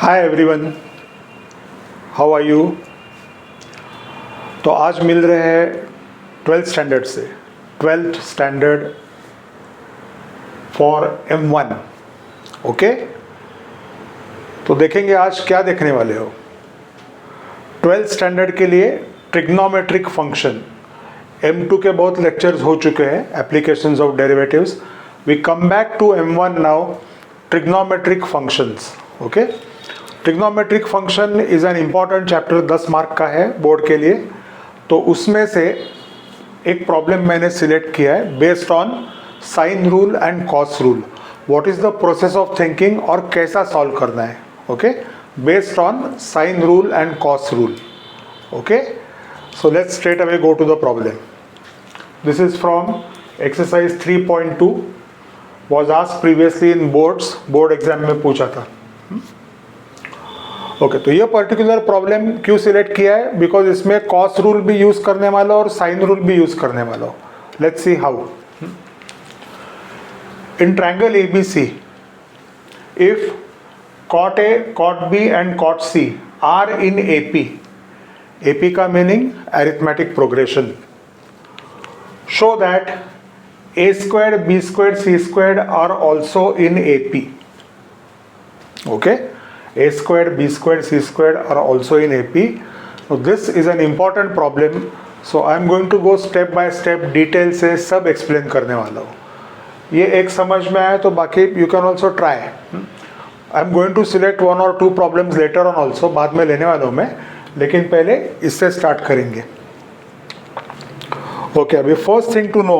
Hi everyone, how are you. तो आज मिल रहे हैं 12th स्टैंडर्ड से, 12th standard for M1। Okay, तो देखेंगे आज क्या देखने वाले हो। 12th स्टैंडर्ड के लिए ट्रिग्नोमेट्रिक फंक्शन, M2 के बहुत लेक्चर्स हो चुके हैं, applications of derivatives. We come back to M1 now, trigonometric functions. Okay, trigonometric function is an important chapter, 10 mark का है बोर्ड के लिए। तो उसमें से एक प्रॉब्लम मैंने सिलेक्ट किया है based on sine rule and cos rule. What is the process of thinking और कैसा सॉल्व करना है। Okay, based on sine rule and cos rule. Okay, so let's straight away go to the problem. This is from exercise 3.2, was asked previously in board exam में पूछा था। Okay, तो ये particular problem क्यों select किया है, because इसमें cos rule भी यूज करने वाला और साइन रूल भी यूज करने वाला हो। Let's see how. In triangle ABC, if cot A, cot B and cot C are in AP का meaning arithmetic progression, show that A squared, B squared, C squared are also in AP. Okay, A squared, B squared, C squared are also in AP. So this is an important problem. So I am going to go step by step, detail से सब explain करने वाला हूँ। ये एक समझ में आया तो बाकी you can also try. I am going to select 1 or 2 problems later on also, बाद में लेने वाला हूँ मैं, लेकिन पहले इससे स्टार्ट करेंगे। ओके, अभी first thing to know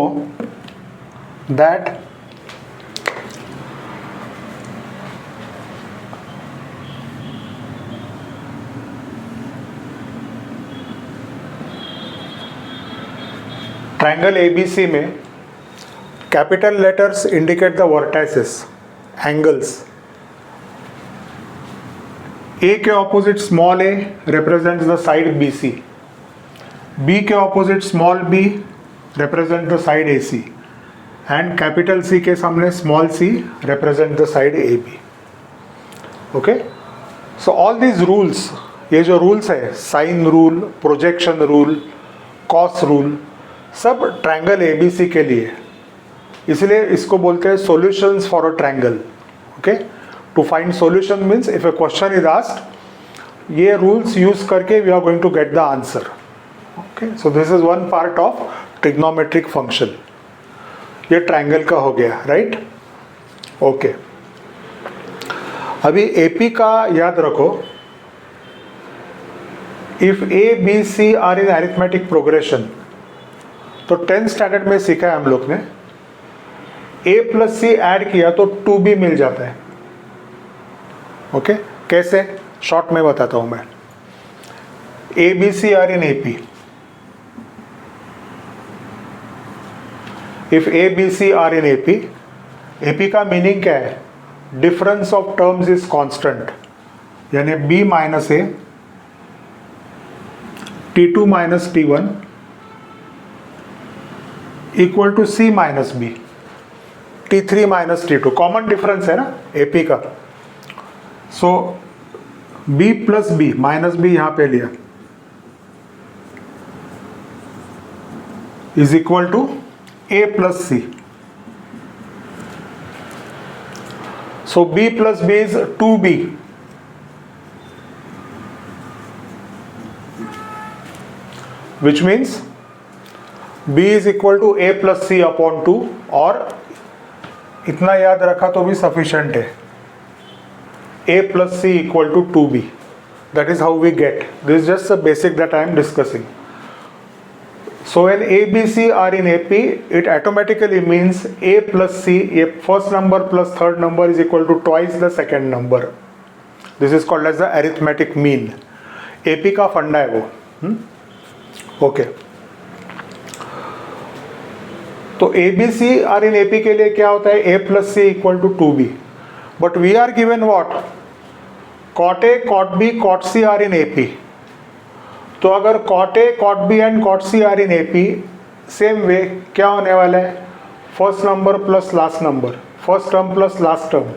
that triangle ABC में capital letters indicate the vertices, angles. A के opposite small a represents the side BC, B के opposite small b represent the side AC, and capital C के सामने small c represent the side AB। Okay, so all these rules, ये जो rules है, sine rule, projection rule, cos rule, सब triangle ABC के लिए, इसलिए इसको बोलते हैं solutions for a triangle. Okay, to find solution means if a question is asked, ये रूल्स यूज करके we are going to get the answer. Okay, so this is one part of trigonometric function. ये triangle का हो गया, right. Okay, अभी AP का याद रखो, if A B C are in arithmetic progression, तो 10th स्टैंडर्ड में सीखा है हम लोग ने, A प्लस C ऐड किया तो 2B मिल जाता है। ओके, कैसे, शॉर्ट में बताता हूं मैं। A B C are in AP, if A B C are in AP का मीनिंग क्या है, difference of terms is constant, यानी B minus A, T2 minus T1 equal to C minus B, T3 minus T2, common difference है ना AP का। So B plus B, minus B यहां पे लिया, is equal to A plus C। So B plus B is 2B, which means B is equal to A plus C upon 2, और इतना याद रखा तो भी सफिशिएंट है, A plus C equal to 2B. That is how we get. This is just the basic that I am discussing. So when A, B, C are in AP, it automatically means A plus C, a first number plus third number is equal to twice the second number. This is called as the arithmetic mean. AP का फंडा है वो। Okay, तो ABC are in AP के लिए क्या होता है, A plus C equal to 2B, but we are given what, cot A, cot B, cot C are in AP। तो अगर cot A, cot B and cot C are in AP, same way क्या होने वाला है, first number plus last number, first term plus last term,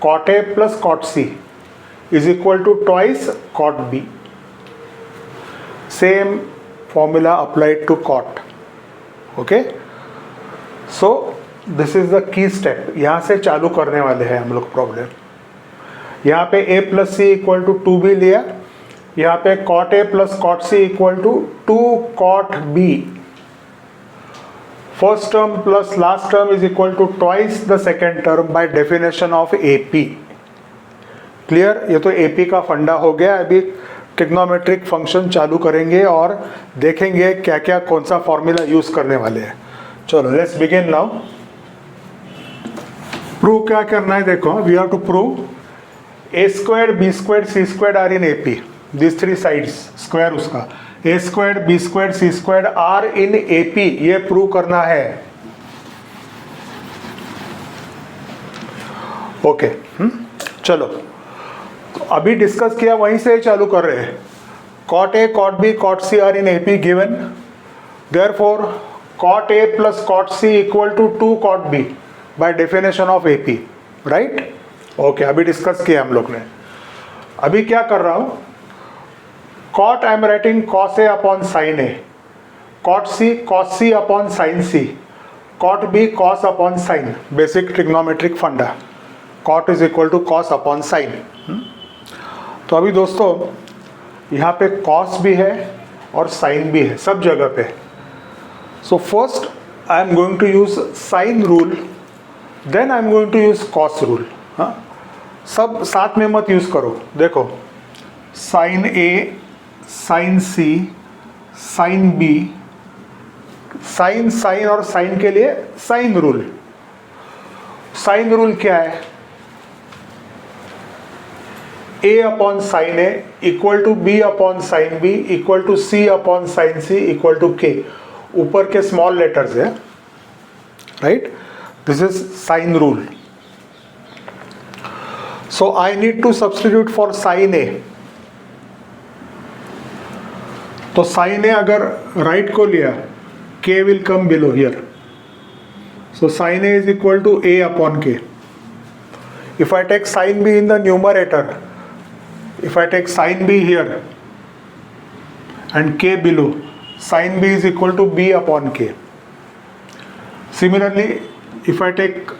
cot A plus cot C is equal to twice cot B. Same formula applied to cot. Okay, so this is the key step. यहाँ से चालू करने वाले हैं हम लोग problem. यहाँ पे a plus C equal to 2b लिया, यहाँ पे cot a plus cot c equal to 2 cot b. First term plus last term is equal to twice the second term by definition of AP. Clear? ये तो AP का फंडा हो गया. अभी ट्रिग्नोमेट्रिक फंक्शन चालू करेंगे और देखेंगे क्या क्या कौन सा फॉर्मूला यूज करने वाले हैं. चलो लेट्स बिगिन नाउ. प्रूव क्या करना है देखो. We have to prove a square b square c square are in AP. This three sides square उसका a square b square c square are in AP. ये प्रूव करना है. Okay चलो तो अभी डिस्कस किया वहीं से चालू कर रहे हैं. cot a cot b cot c are in AP गिवन. Therefore cot a plus cot c equal to 2 cot b by definition of AP. Right? Okay अभी डिस्कस किया हम लोग ने. अभी क्या कर रहा हूं. cot I am writing cos A upon sin A, cot C upon sin C, cot B cos upon sin. Basic trigonometric funda. Cot is equal to cos upon sin. तो अभी दोस्तों यहाँ पे cos भी है और sin भी है सब जगह पे. So first I am going to use sin rule, then I am going to use cos rule. हाँ सब साथ में मत यूज करो. देखो sin A sine C, sine B, sine sine और साइन के लिए साइन रूल. साइन रूल क्या है? A upon sine A equal to B upon sine B equal to C upon sine C equal to K. ऊपर के small letters है. Right? This is sine rule. So I need to substitute for sine A. तो sine A अगर right को लिया k will come below here. So sine A is equal to a upon k. If I take sine b in the numerator, if I take sine b here and k below, sine b is equal to b upon k. Similarly if I take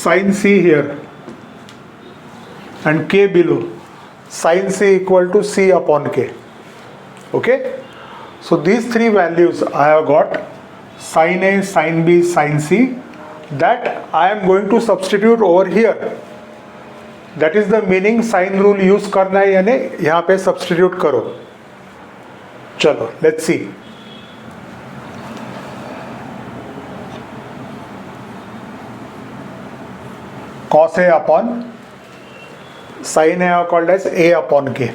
sine c here and k below, sine c equal to c upon k. Okay, so these three values I have got sin A, sin B, sin C, that I am going to substitute over here. That is the meaning sin rule use करना है, यानी यहाँ पे substitute करो. चलो let's see. cos A upon sin A are called as A upon K.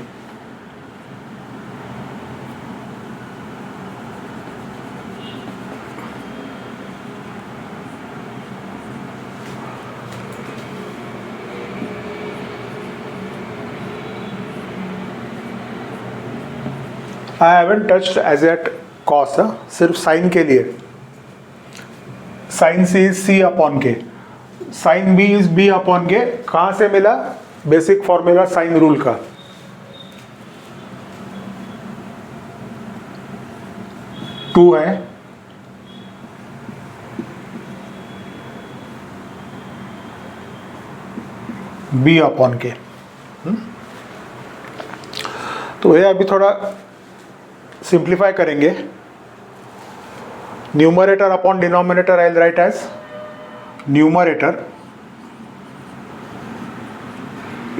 I haven't touched as yet cos. सिर्फ sine के लिए. Sine C is C upon K, sine B is B upon K. कहाँ से मिला? Basic formula sine rule का. Two है, B upon K. तो ये अभी थोड़ा सिंप्लीफाई करेंगे. Numerator upon denominator I will write as numerator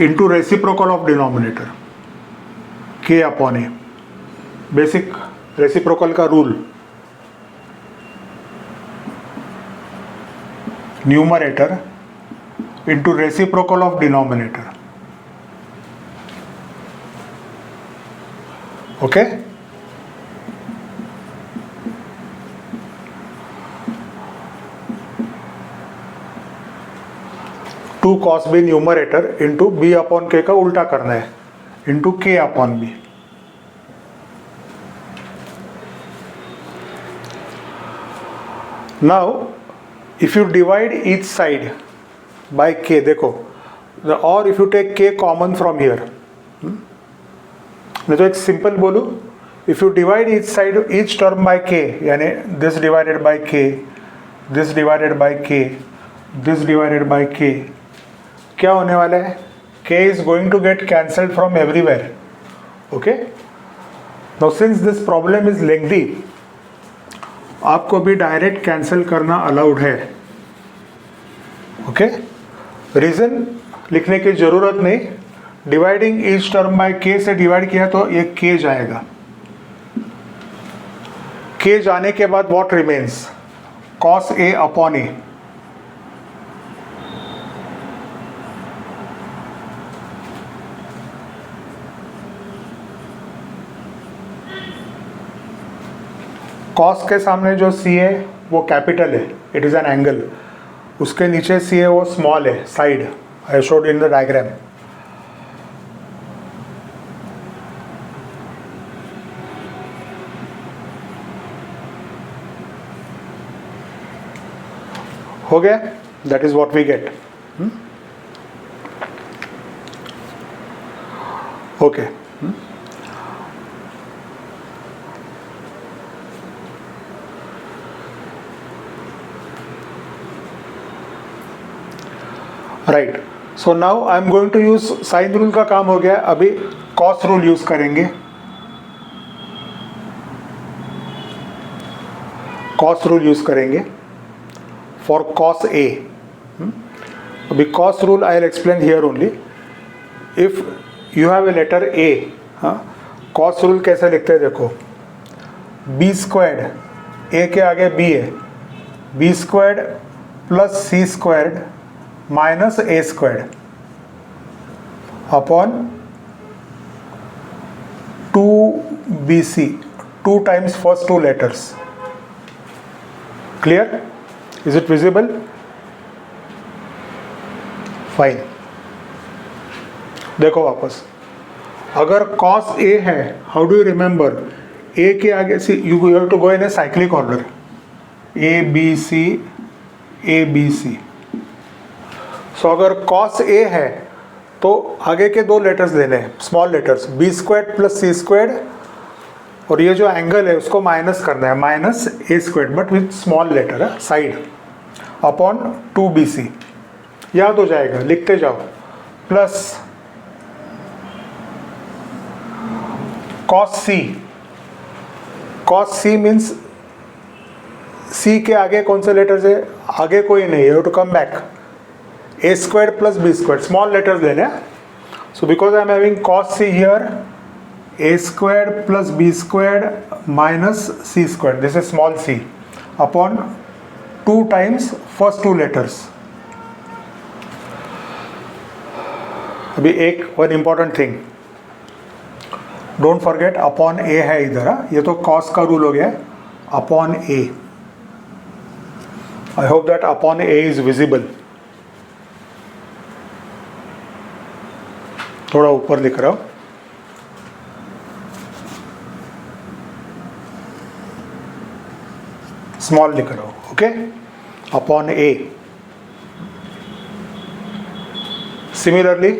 into reciprocal of denominator k upon A. Basic reciprocal का rule. Numerator into reciprocal of denominator. Okay, two cos B numerator into B upon के का उल्टा करना है into K upon B. Now if you divide each side by K, देखो और if you take k common from here, मैं तो एक सिंपल बोलूँ, if you divide each side each term by k, यानी this divided by k, this divided by k, this divided by k, क्या होने वाला है? k is going to get cancelled from everywhere. Okay, now since this problem is lengthy, आपको भी direct cancel करना allowed है. Okay, reason लिखने की ज़रूरत नहीं. Dividing each term by k से डिवाइड किया तो ये k जाएगा. k जाने के बाद what remains? cos a upon a. cos के सामने जो c है वो कैपिटल है, इट इज़ एन एंगल. उसके नीचे c है वो स्मॉल है, side. I showed in the diagram. हो गया? That is what we get. Okay, right. So now I am going to use sine rule का काम हो गया. अभी कॉस रूल यूज करेंगे. कॉस रूल यूज करेंगे फॉर cos a. अभी cos rule I will explain here only. If you have a letter a, cos rule कैसे लिखते हैं देखो. b स्क्वायर्ड, a के आगे b है, b squared plus c squared minus a squared upon 2bc, 2 times first 2 letters. Clear? Is it visible? Fine. देखो वापस, अगर cos a है, how do you remember? a के आगे see you have to go in a cyclic order. a b c, a b c. So अगर cos a है तो आगे के 2 लेटर्स लेने हैं, small letters, b squared plus c squared, और ये जो एंगल है उसको माइनस करना है, minus a squared but with small letter है साइड, अपॉन 2bc. याद हो जाएगा, लिखते जाओ. Plus cos c. cos c means c के आगे कौन से लेटर्स है? आगे कोई नहीं, you have to come back. a squared plus b squared, small letters लेने हैं. So because I am having cos c here, a squared plus b squared minus c squared, this is small c, upon 2 times first 2 letters. अभी एक one important thing, don't forget upon a है इधर. ये तो cos का rule हो गया, upon a. I hope that upon a is visible. थोड़ा ऊपर लिख रहा हूँ. स्मॉल लिख रहा हूँ. Okay, upon a. Similarly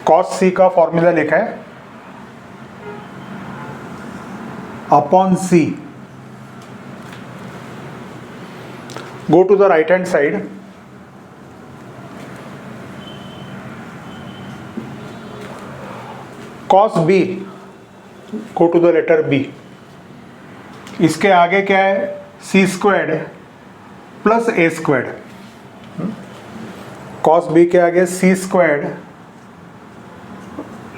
cos c का फॉर्मूला लिखा है upon c. Go to the right hand side. cos b, go to the letter b. इसके आगे क्या है? c squared plus a squared. cos b के आगे c squared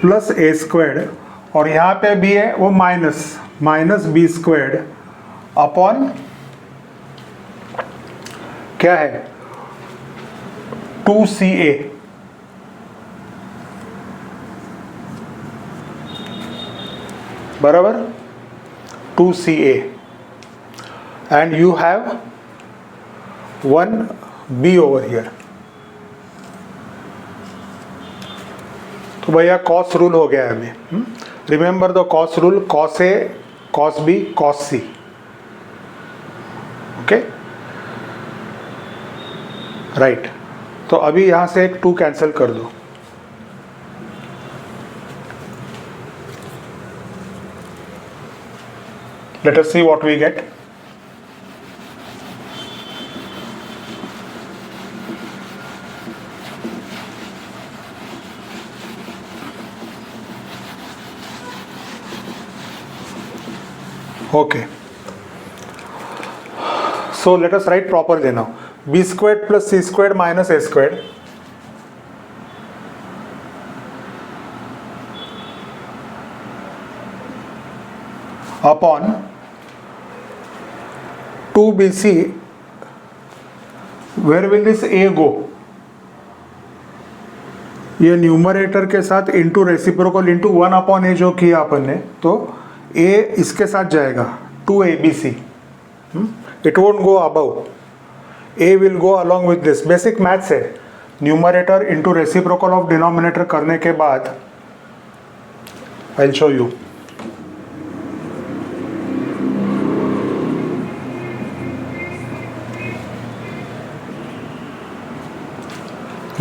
plus a squared, और यहाँ पे b है वो माइनस b स्क्वायर्ड अपॉन क्या है? 2ca. बराबर 2ca, and you have 1b over here. तो भैया cos रूल हो गया है अभी. Remember the cos rule, cos a, cos b, cos c. Okay, right. तो अभी यहाँ से एक 2 कैंसिल कर दो, let us see what we get. Okay, so let us write properly now. B squared plus C squared minus A squared upon 2BC, where will this A go? ये numerator के साथ इंटू रेसिप्रोकल इंटू 1 अपॉन ए जो किया अपन ने, तो ए इसके साथ जाएगा 2ABC, it won't go above, A will go along with this. Basic maths है, numerator into reciprocal of denominator करने के बाद I will show you.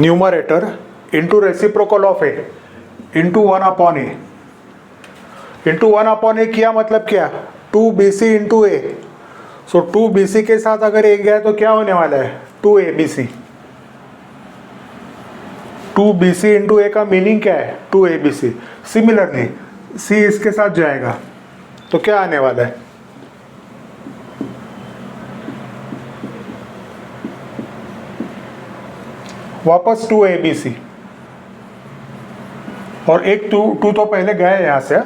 Numerator into reciprocal of A into 1 upon A, into 1 upon A किया मतलब क्या, 2BC into ए। सो 2BC के साथ अगर ए गया तो क्या होने वाला है, 2ABC। 2BC इंटू ए का मीनिंग क्या है, 2ABC। सिमिलरली C इसके साथ जाएगा तो क्या आने वाला है, वापस 2ABC, और एक 2 तो पहले गया है यहां से,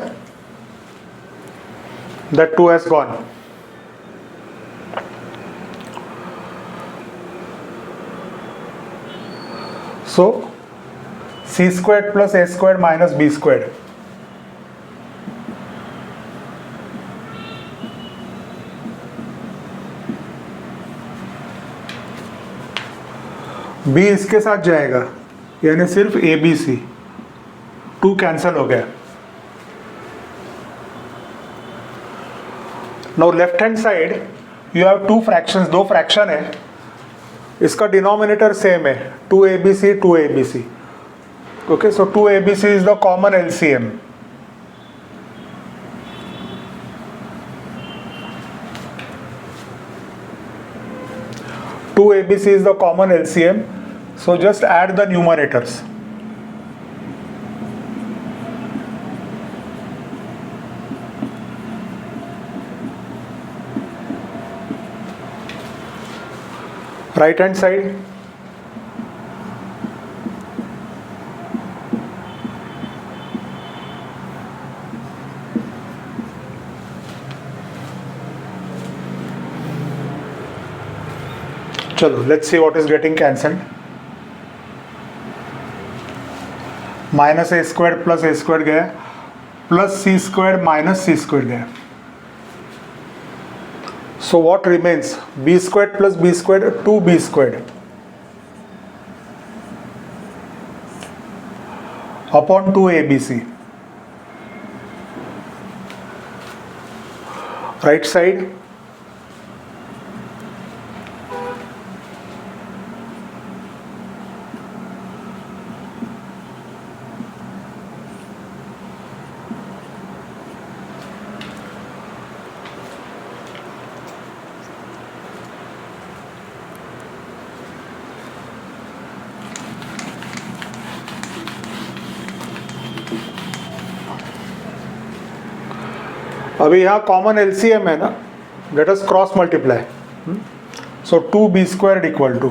that 2 has gone. So C squared plus A squared minus B squared, B इसके साथ जाएगा, यानी सिर्फ ABC, 2 कैंसिल हो गया। Now left hand side you have 2 fractions, 2 fraction है, इसका डिनोमिनेटर सेम है, 2ABC 2ABC। Okay, so 2ABC is the common LCM। ABC is the common LCM, so just add the numerators. Right hand side, चलो let's see what is getting cancelled. Minus A square plus A square गया, plus सी square minus सी square गया। So what remains? B squared plus B squared, 2B squared upon 2ABC. Right side, अभी यहाँ common LCM है ना, let us cross multiply. So 2B square equal to,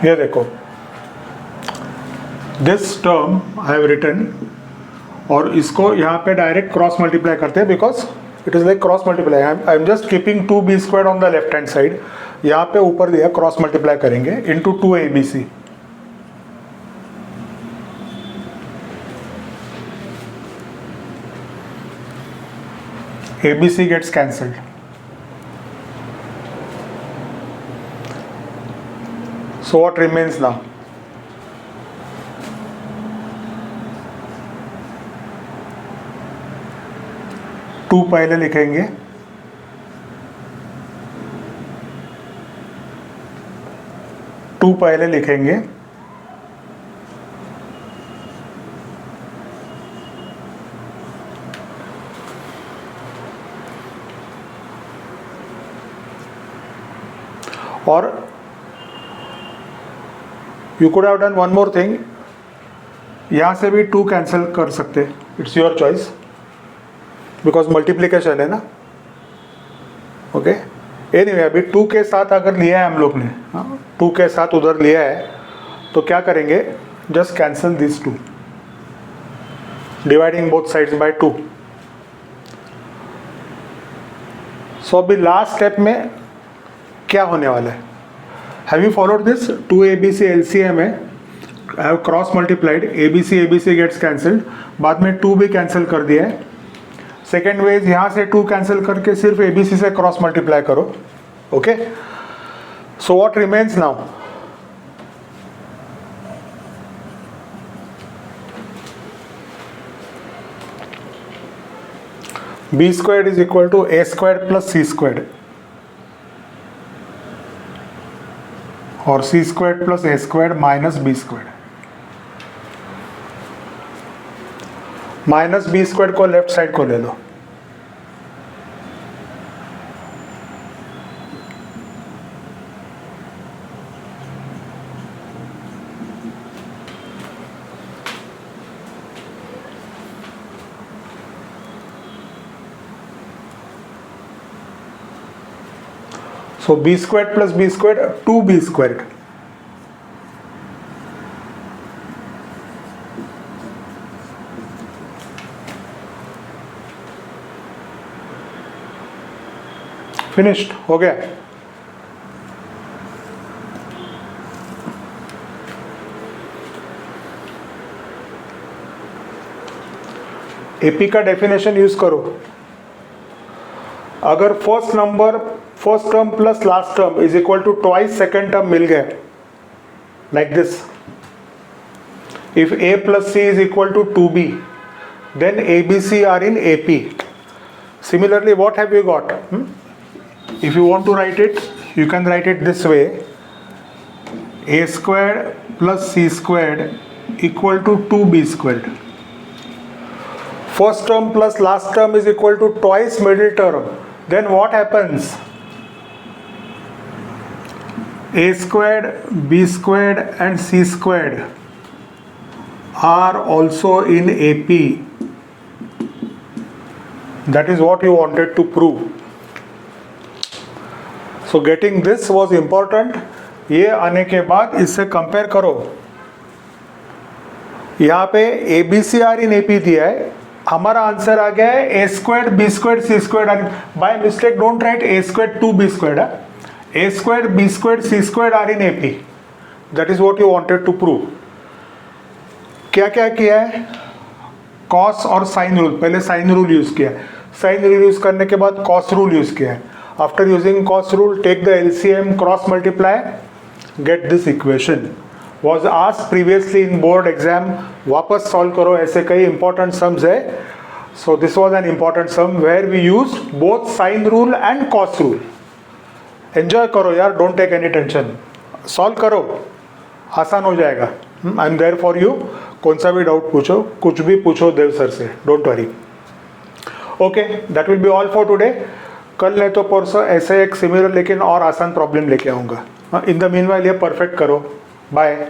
ये देखो this term I have written, और इसको यहाँ पे डायरेक्ट क्रॉस मल्टीप्लाई करते हैं because it is like cross multiply. I am just keeping 2B square on the left hand side, यहाँ पे ऊपर दिया क्रॉस मल्टीप्लाई करेंगे into 2ABC। ABC gets cancelled. So what remains now? 2 पहले लिखेंगे, और you could have done one more thing, यहाँ से भी 2 कैंसिल कर सकते, it's your choice, because multiplication है ना. ओके, एनीवे अभी 2 के साथ अगर लिया है हम लोग ने, 2 के साथ उधर लिया है, तो क्या करेंगे, just cancel this 2, dividing both sides by 2. So अभी लास्ट स्टेप में क्या होने वाला है, have you followed this, 2ABC LCM है, I have cross multiplied, ABC gets cancelled, बाद में 2 भी कैंसिल कर दिया है. सेकेंड वेज यहाँ से 2 कैंसिल करके सिर्फ ABC से क्रॉस मल्टीप्लाई करो. Okay, so what remains now, B squared is equal to A squared plus C squared, और C squared plus A squared minus B squared. Minus B squared को left side को ले लो. So B squared plus B squared, 2B squared. Finished, हो गया. AP का definition use करो. अगर first term plus last term is equal to twice second term मिल गए, like this, if A plus C is equal to 2B, then ABC are in AP. Similarly, what have you got? If you want to write it, you can write it this way, A squared plus C squared equal to 2B squared. First term plus last term is equal to twice middle term. Then what happens? A squared, B squared and C squared are also in AP. That is what you wanted to prove. So getting this was important. ये आने के बाद इससे compare करो. यहाँ पे ABCR in AP दिया है, हमारा आंसर आ गया है A squared, B squared, C squared. By mistake don't write A squared 2B squared. A squared, B squared, C squared are in AP. That is what you wanted to prove. क्या क्या किया है, cos और sin rule, पहले sin rule use किया, sin rule use करने के बाद cos रूल यूज किया है. After using cos rule, take the LCM, cross multiply, get this equation. Was asked previously in board exam. वापस solve करो, ऐसे कई important sums है. So this was an important sum where we used both sine rule and cos rule. Enjoy करो यार, don't take any tension. Solve करो, आसान हो जाएगा. I am there for you. कौन सा भी डाउट पूछो, कुछ भी पूछो देव सर से, don't worry. Okay, that will be all for today. कल नहीं तो परसों ऐसे एक सिमिलर लेकिन और आसान प्रॉब्लम लेके आऊँगा. इन द मीनवाइल ये परफेक्ट करो. बाय.